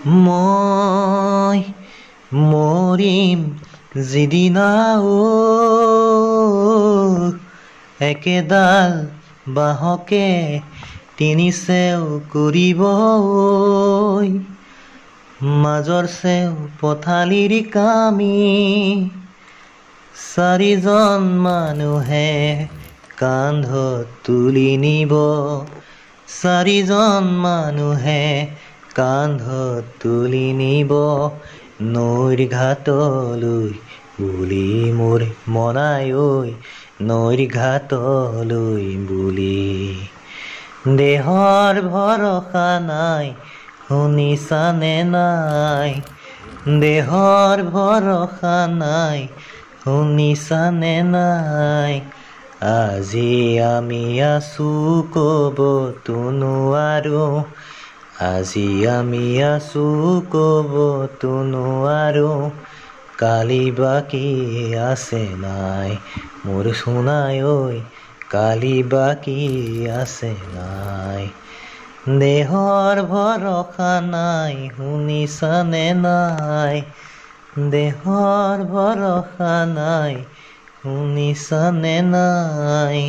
মই মৰিম যিদিনা একেডাল বাঁহকে তিনি চেও কৰিব মাজৰ চেও পথালিৰ কামি চাৰিজন মানুহে কান্ধত তুলি নিব চাৰিজন মানুহে কান্ধত তুলি নিব নৈৰ ঘাটলৈ বুলি মোৰ মনাই ঐ নৈৰ ঘাটলৈ বুলি দেহৰ ভৰসা নাই শুনিছানে নাই দেহৰ ভৰসা নাই শুনিছানে নাই আজি আমি আছো ক'বতো নোৱাৰো আজি আমি আছো ক'বতো নোৱাৰো কালি বাকী আছে নাই মোৰ সোণাই ঐ কালি বাকী আছে নাই দেহৰ ভৰসা নাই শুনিছানে নাই দেহৰ ভৰসা নাই শুনিছানে নাই